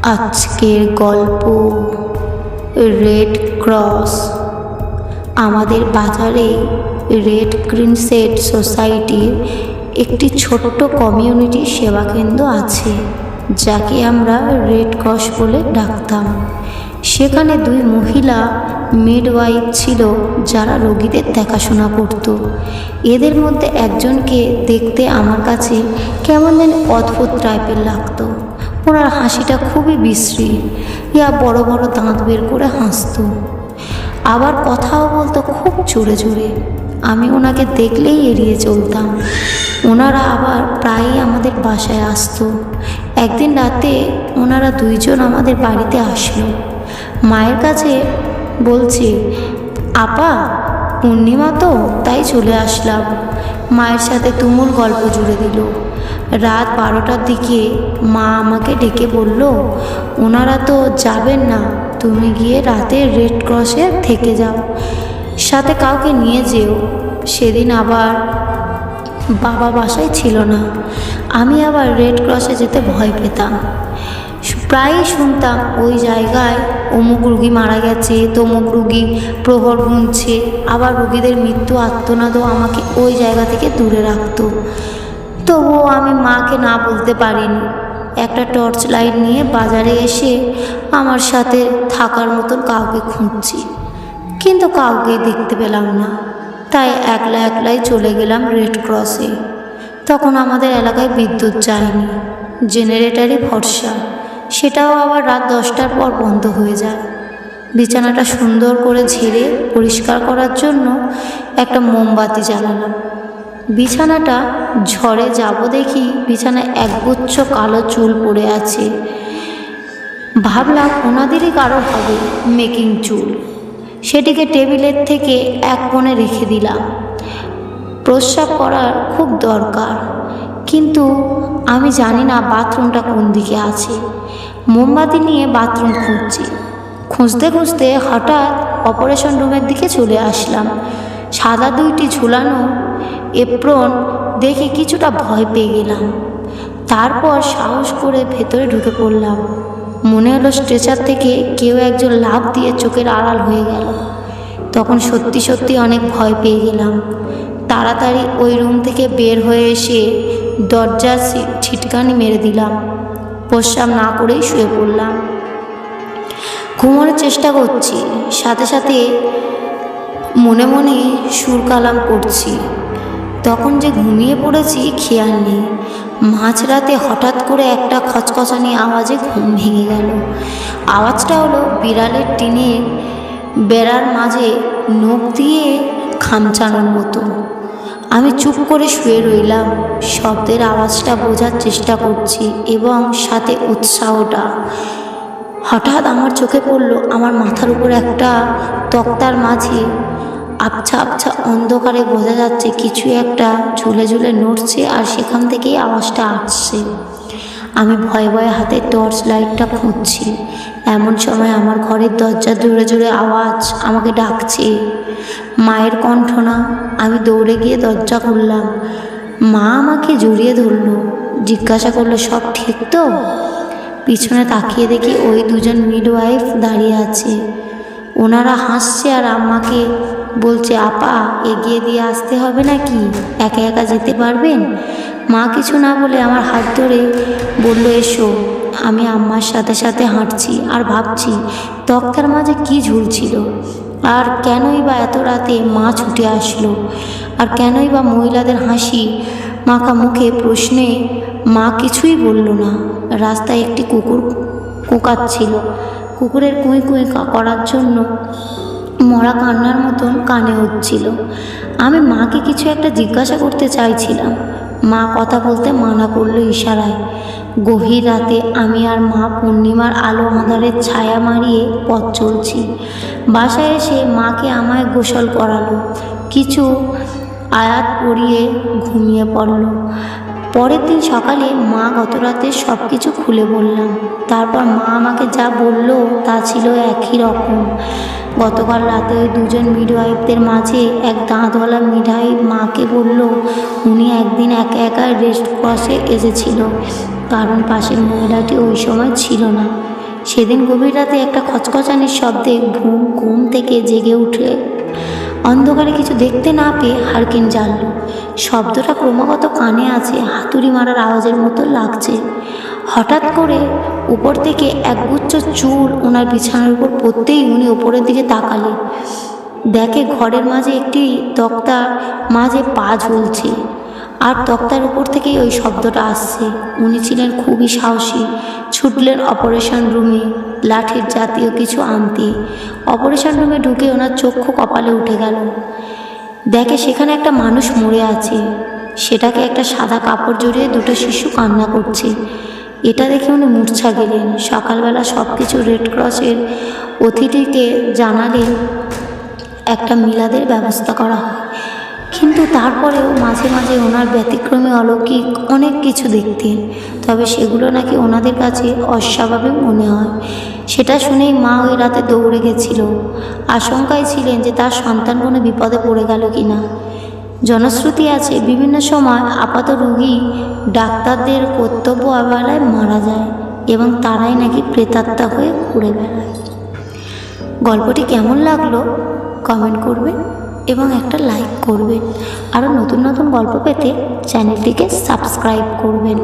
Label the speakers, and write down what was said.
Speaker 1: আজকের গল্প red cross. আমাদের বাজারে রেড ক্রিসেন্ট সোসাইটির একটি ছোট্ট কমিউনিটি সেবা কেন্দ্র আছে, যাকে আমরা রেড ক্রস বলে ডাকতাম। সেখানে দুই মহিলা মিডওয়াইফ ছিল, যারা রোগীদের দেখাশোনা করত। এদের মধ্যে একজনকে দেখতে আমার কাছে কেমন যেন অদ্ভুত টাইপের লাগতো। ওনার হাসিটা খুবই বিশ্রী, বড় বড় দাঁত বের করে হাসতো, আবার কথাও বলতো খুব জোরে জোরে। আমি ওনাকে দেখলেই এড়িয়ে চলতাম। ওনারা আবার প্রায়ই আমাদের বাসায় আসতো। একদিন রাতে ওনারা দুইজন আমাদের বাড়িতে আসলো। মায়ের কাছে বলছে, আপা পূর্ণিমা তো, তাই চলে আসলাম। মায়ের সাথে তুমুল গল্প জুড়ে দিল। রাত 12টার দিকে মা আমাকে ডেকে বলল, ওনারা তো যাবেন না, তুমি গিয়ে রাতে রেড ক্রসে থেকে যাও, সাথে কাউকে নিয়ে যেও। সেদিন আবার বাবা বাসায় ছিল না। আমি আবার রেড ক্রসে যেতে ভয় পেতাম। প্রায়ই শুনতাম ওই জায়গায় অমুক রুগী মারা গেছে, তমুক রুগী প্রহর গুনছে। আবার রুগীদের মৃত্যু আর্তনাদও আমাকে ওই জায়গা থেকে দূরে রাখতো। তবুও আমি মাকে না বলতে পারিনি। একটা টর্চ লাইট নিয়ে বাজারে এসে আমার সাথে থাকার মতন কাউকে খুঁজছি, কিন্তু কাউকে দেখতে পেলাম না। তাই একলা একলাই চলে গেলাম রেড ক্রসে। তখন আমাদের এলাকায় বিদ্যুৎ যায়নি, জেনারেটারই ভরসা। সেটাও আবার রাত 10টার পর বন্ধ হয়ে যায়। বিছানাটা সুন্দর করে ঝেড়ে পরিষ্কার করার জন্য একটা মোমবাতি জ্বালালাম। বিছানাটা ঝড়ে যাব দেখি বিছানায় একগুচ্ছ কালো চুল পড়ে আছে। ভাবলাম ওনাদেরই কারো হবে মেকিং চুল। সেটিকে টেবিলের থেকে এক কোণে রেখে দিলাম। প্রস্রাব করার খুব দরকার, কিন্তু আমি জানি না বাথরুমটা কোন দিকে আছে। মোমবাতি নিয়ে বাথরুম খুঁজছি। খুঁজতে খুঁজতে হঠাৎ অপারেশন রুমের দিকে চলে আসলাম। সাদা দুইটি ঝুলানো এপ্রন দেখে কিছুটা ভয় পেয়ে গেলাম। তারপর সাহস করে ভেতরে ঢুকে পড়লাম। মনে হলো স্ট্রেচার থেকে কেউ একজন লাফ দিয়ে চোখের আড়াল হয়ে গেল। তখন সত্যি সত্যি অনেক ভয় পেয়ে গেলাম। তাড়াতাড়ি ওই রুম থেকে বের হয়ে এসে দরজার ছিটকানি মেরে দিলাম। প্রস্রাব না করেই শুয়ে পড়লাম। ঘুমানোর চেষ্টা করছি, সাথে সাথে মনে মনে সুর কালাম করছি। তখন যে ঘুমিয়ে পড়েছি খেয়াল নেই। মাঝরাতে হঠাৎ করে একটা খচখচানি আওয়াজে ঘুম ভেঙে গেল। আওয়াজটা হলো বিড়ালের টিনের বেড়ার মাঝে নখ দিয়ে খামচানোর মতো। আমি চুপ করে শুয়ে রইলাম। শব্দের আওয়াজটা বোঝার চেষ্টা করছি এবং সাথে উৎসাহটা। হঠাৎ আমার চোখে পড়ল আমার মাথার উপর একটা তক্তার মাঝে আবছা আবছা অন্ধকারে বোঝা যাচ্ছে কিছু একটা ঝুলে ঝুলে নড়ছে, আর সেখান থেকেই আওয়াজটা আসছে। আমি ভয়ে ভয়ে হাতে টর্চ লাইটটা খুঁজছি। এমন সময় আমার ঘরের দরজা জোরে জোরে আওয়াজ, আমাকে ডাকছে। মায়ের কণ্ঠ না। আমি দৌড়ে গিয়ে দরজা খুললাম। মা আমাকে জড়িয়ে ধরলো, জিজ্ঞাসা করলো, সব ঠিক তো? পিছনে তাকিয়ে দেখি ওই দুজন মিডওয়াইফ দাঁড়িয়ে আছে। ওনারা হাসছে আর আমাকে বলছে, আপা এগিয়ে দিয়ে আসতে হবে নাকি, একা একা যেতে পারবেন? মা কিছু না বলে আমার হাত ধরে বলল, এসো। আমি আম্মার সাথে সাথে হাঁটছি আর ভাবছি তক্তার মাঝে কি ঝুলছিল, আর কেনই বা এত রাতে মা ছুটে আসলো, আর কেনই বা মহিলাদের হাসি মাখা মুখে প্রশ্নে মা কিছুই বলল না। রাস্তায় একটি কুকুর কোঁকাচ্ছিল। কুকুরের কুঁই কুঁই করার জন্য মরা কান্নার মতন কানে হচ্ছিল। আমি মাকে কিছু একটা জিজ্ঞাসা করতে চাইছিলাম। মা কথা বলতে মানা করলো ইশারায়। গভীর রাতে আমি আর মা পূর্ণিমার আলো আঁধারের ছায়া মারিয়ে পথ চলছি। বাসায় এসে মাকে আমায় গোসল করালো, কিছু আয়াত পড়িয়ে ঘুমিয়ে পড়ল। পরের দিন সকালে মা গত রাতে সব কিছু খুলে বললাম। তারপর মা আমাকে যা বলল তা ছিল একই রকম। গতকাল রাতে ওই দুজন মিডওয়াইফদের মাঝে এক দাঁতওয়ালা মিডওয়াইফ মাকে বলল উনি একদিন একা একা রেড ক্রসে এসেছিল। কারণ পাশের মহিলাটি ওই সময় ছিল না। সেদিন গভীর রাতে একটা খচখচানির শব্দে ঘুম থেকে জেগে উঠে অন্ধকারে কিছু দেখতে না পেয়ে হারকিন জ্বালল। শব্দটা ক্রমাগত কানে আছে, হাতুড়ি মারার আওয়াজের মতো লাগছে। হঠাৎ করে উপর থেকে একগুচ্ছ চুল ওনার বিছানার উপর পড়তেই উনি ওপরের দিকে তাকালেন। দেখে ঘরের মাঝে একটি তক্তার মাঝে পা ঝুলছে, আর তক্তার উপর থেকেই ওই শব্দটা আসছে। উনি ছিলেন খুবই সাহসী, ছুটলেন অপারেশন রুমে লাঠির জাতীয় কিছু আনতে। অপারেশন রুমে ঢুকে ওনার চক্ষু কপালে উঠে গেল। দেখে সেখানে একটা মানুষ মরে আছে, সেটাকে একটা সাদা কাপড় জড়িয়ে দুটো শিশু কান্না করছে। এটা দেখে উনি মূর্ছা গেলেন। সকালবেলা সব কিছু রেড ক্রসের অতিথিকে জানালেন একটা মিলাদের ব্যবস্থা করা হয়, কিন্তু তারপরেও মাঝে মাঝে ওনার ব্যতিক্রমী অলৌকিক অনেক কিছু দেখতেন, তবে সেগুলো নাকি ওনাদের কাছে অস্বাভাবিক মনে হয়। সেটা শুনেই মা ওই রাতে দৌড়ে গেছিল। আশঙ্কায় ছিলেন যে তার সন্তান কোনো বিপদে পড়ে গেল কি না। জনশ্রুতি আছে বিভিন্ন সময় আপাত রোগী ডাক্তারদের কর্তব্য অবহেলায় মারা যায় এবং তারাই নাকি প্রেতাত্মা হয়ে ঘুরে বেড়ায়। গল্পটি কেমন লাগলো কমেন্ট করবেন এবং একটা লাইক করবেন। আরও নতুন নতুন গল্প পেতে চ্যানেলটিকে সাবস্ক্রাইব করবেন।